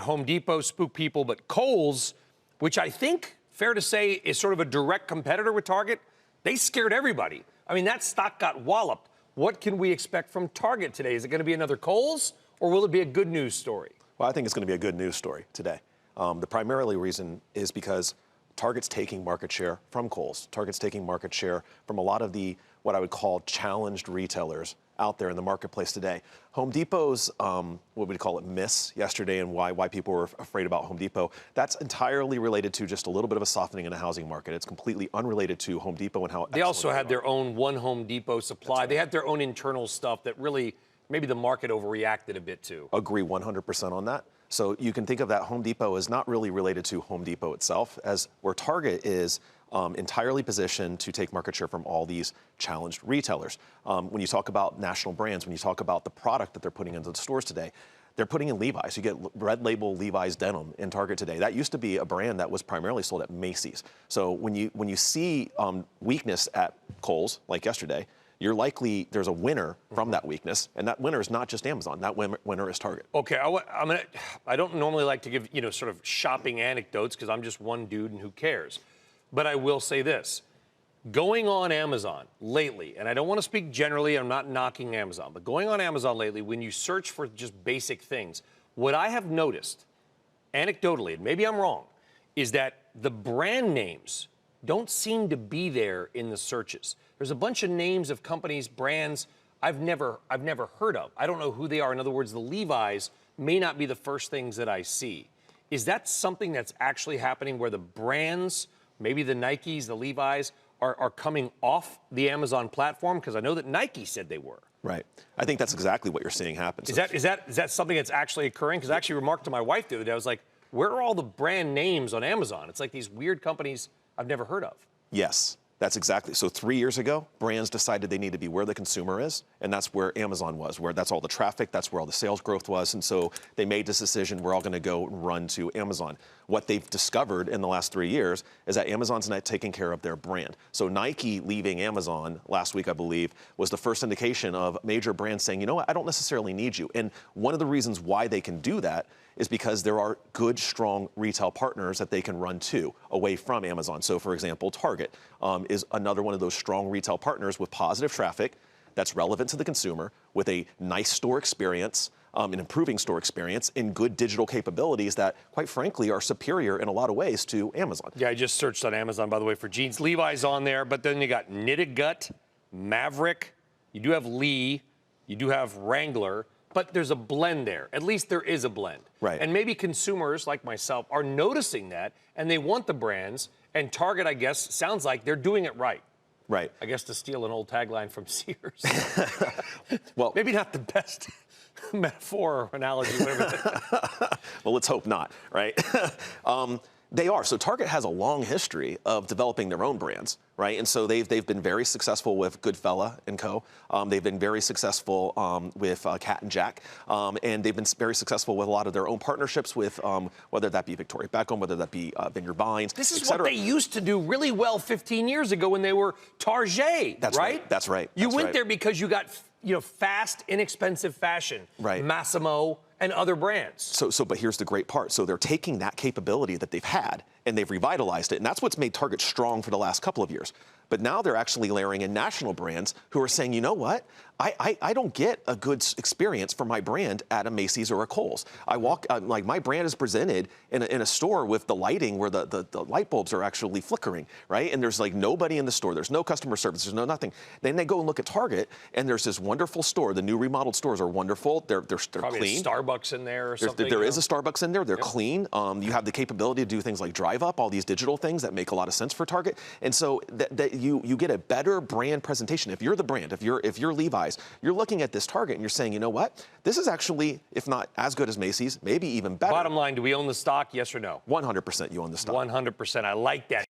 Home Depot spooked people, but Kohl's, which I think, fair to say, is sort of a direct competitor with Target, they scared everybody. I mean, that stock got walloped. What can we expect from Target today? Is it going to be another Kohl's, or will it be a good news story? Well, I think it's going to be a good news story today. The primarily reason is because Target's taking market share from Kohl's. Target's taking market share from a lot of the, what I would call, challenged retailers out there in the marketplace today. Home Depot's, what we'd call it, miss yesterday, and why people were afraid about Home Depot, that's entirely related to just a little bit of a softening in the housing market. It's completely unrelated to Home Depot and how they also had their own one Home Depot supply. Right. They had their own internal stuff that really maybe the market overreacted a bit to. Agree 100% on that. So you can think of that Home Depot as not really related to Home Depot itself, as where Target is entirely positioned to take market share from all these challenged retailers. When you talk about national brands, when you talk about the product that they're putting into the stores today, they're putting in Levi's. You get red label Levi's denim in Target today. That used to be a brand that was primarily sold at Macy's. So when you see weakness at Kohl's, like yesterday, you're likely there's a winner from that weakness, and that winner is not just Amazon. That winner is Target. Okay, I don't normally like to give sort of shopping anecdotes because I'm just one dude and who cares. But I will say this: going on Amazon lately, and I don't want to speak generally. I'm not knocking Amazon, but going on Amazon lately, when you search for just basic things, what I have noticed, anecdotally, and maybe I'm wrong, is that the brand names don't seem to be there in the searches. There's a bunch of names of companies, brands I've never heard of. I don't know who they are. In other words, the Levi's may not be the first things that I see. Is that something that's actually happening where the brands, maybe the Nikes, the Levi's, are coming off the Amazon platform? Because I know that Nike said they were. Right. I think that's exactly what you're seeing happen. Is that something that's actually occurring? Because I actually remarked to my wife the other day, I was like, where are all the brand names on Amazon? It's like these weird companies I've never heard of. Yes, that's exactly. So 3 years ago, brands decided they need to be where the consumer is, and that's where Amazon was, where that's all the traffic, that's where all the sales growth was, and so they made this decision, we're all going to go and run to Amazon. What they've discovered in the last 3 years is that Amazon's not taking care of their brand. So Nike leaving Amazon last week, I believe, was the first indication of major brands saying, you know what, I don't necessarily need you. And one of the reasons why they can do that is because there are good, strong retail partners that they can run to away from Amazon. So, for example, Target is another one of those strong retail partners with positive traffic that's relevant to the consumer, with a nice store experience, an improving store experience, and good digital capabilities that, quite frankly, are superior in a lot of ways to Amazon. Yeah, I just searched on Amazon, by the way, for jeans. Levi's on there, but then you got Knitted Gut, Maverick, you do have Lee, you do have Wrangler, but there's a blend there. At least there is a blend. Right. And maybe consumers like myself are noticing that, and they want the brands, and Target, I guess, sounds like they're doing it right. Right. I guess to steal an old tagline from Sears. Well, maybe not the best metaphor or analogy, whatever. Well, let's hope not, right? They are. So Target has a long history of developing their own brands, right? And so they've been very successful with Goodfella & Co. They've been very successful with Cat and Jack. And they've been very successful with a lot of their own partnerships with, whether that be Victoria Beckham, whether that be Vineyard Vines, This is what they used to do really well 15 years ago when they were Target, That's right? That's right. You That's went right. there because you got fast, inexpensive fashion. Right. Massimo and other brands. But here's the great part. So they're taking that capability that they've had and they've revitalized it. And that's what's made Target strong for the last couple of years. But now they're actually layering in national brands who are saying, you know what? I don't get a good experience for my brand at a Macy's or a Kohl's. I walk, like my brand is presented in a store with the lighting where the light bulbs are actually flickering, right? And there's like nobody in the store. There's no customer service. There's no nothing. Then they go and look at Target and there's this wonderful store. The new remodeled stores are wonderful. They're Probably clean. A Starbucks in there or something. There is a Starbucks in there. They're clean. You have the capability to do things like drive up, all these digital things that make a lot of sense for Target. And so that you get a better brand presentation. If you're the brand, if you're Levi's, you're looking at this Target and you're saying, you know what? This is actually, if not as good as Macy's, maybe even better. Bottom line, do we own the stock, yes or no? 100% you own the stock. 100%. I like that.